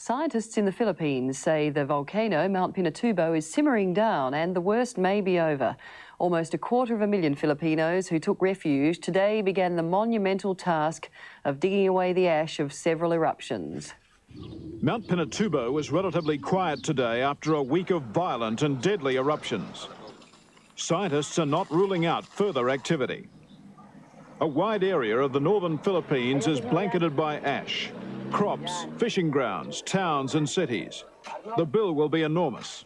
Scientists in the Philippines say the volcano, Mount Pinatubo, is simmering down and the worst may be over. Almost 250,000 Filipinos who took refuge today began the monumental task of digging away the ash of several eruptions. Mount Pinatubo was relatively quiet today after a week of violent and deadly eruptions. Scientists are not ruling out further activity. A wide area of the northern Philippines is blanketed by ash. Crops, fishing grounds, towns and cities. The bill will be enormous.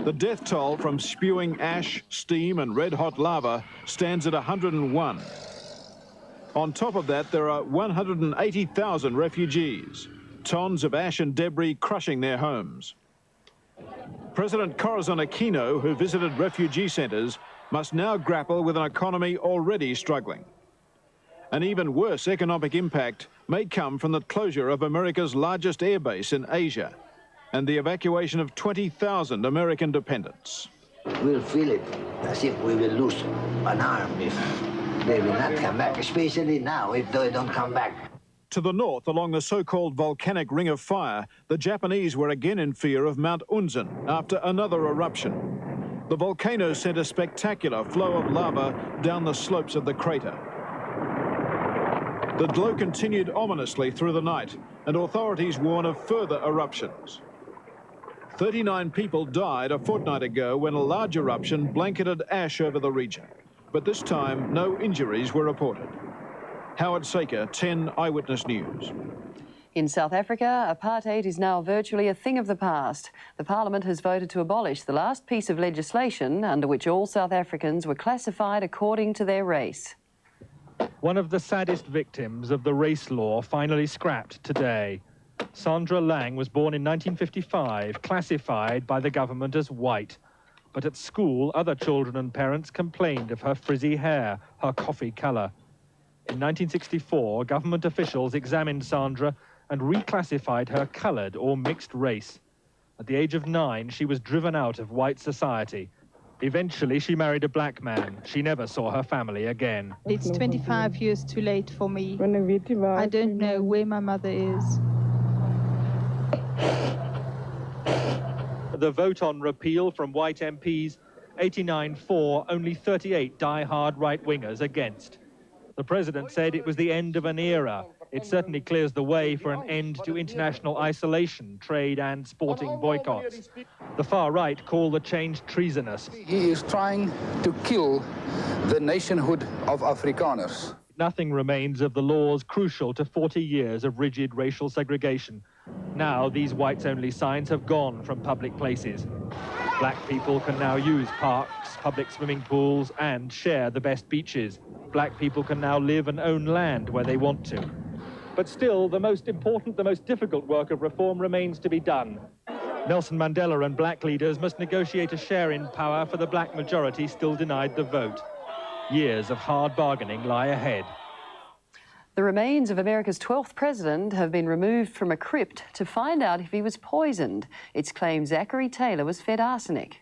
The death toll from spewing ash, steam and red-hot lava stands at 101. On top of that, there are 180,000 refugees, tons of ash and debris crushing their homes. President Corazon Aquino, who visited refugee centres, must now grapple with an economy already struggling. An even worse economic impact may come from the closure of America's largest airbase in Asia and the evacuation of 20,000 American dependents. We'll feel it as if we will lose an arm if they will not come back, especially now if they don't come back. To the north, along the so-called volcanic ring of fire, the Japanese were again in fear of Mount Unzen after another eruption. The volcano sent a spectacular flow of lava down the slopes of the crater. The glow continued ominously through the night, and authorities warn of further eruptions. 39 people died a fortnight ago when a large eruption blanketed ash over the region. But this time, no injuries were reported. Howard Saker, 10 Eyewitness News. In South Africa, apartheid is now virtually a thing of the past. The Parliament has voted to abolish the last piece of legislation under which all South Africans were classified according to their race. One of the saddest victims of the race law finally scrapped today. Sandra Lang was born in 1955, classified by the government as white. But at school, other children and parents complained of her frizzy hair, her coffee colour. In 1964, government officials examined Sandra and reclassified her coloured or mixed race. At the age of 9, she was driven out of white society. Eventually, she married a black man. She never saw her family again. It's 25 years too late for me. I don't know where my mother is. The vote on repeal from white MPs, 89 for, only 38 die-hard right-wingers against. The president said it was the end of an era. It certainly clears the way for an end to international isolation, trade and sporting boycotts. The far right call the change treasonous. He is trying to kill the nationhood of Afrikaners. Nothing remains of the laws crucial to 40 years of rigid racial segregation. Now these whites-only signs have gone from public places. Black people can now use parks, public swimming pools and share the best beaches. Black people can now live and own land where they want to. But still, the most important, the most difficult work of reform remains to be done. Nelson Mandela and black leaders must negotiate a share in power for the black majority still denied the vote. Years of hard bargaining lie ahead. The remains of America's 12th president have been removed from a crypt to find out if he was poisoned. It's claimed Zachary Taylor was fed arsenic.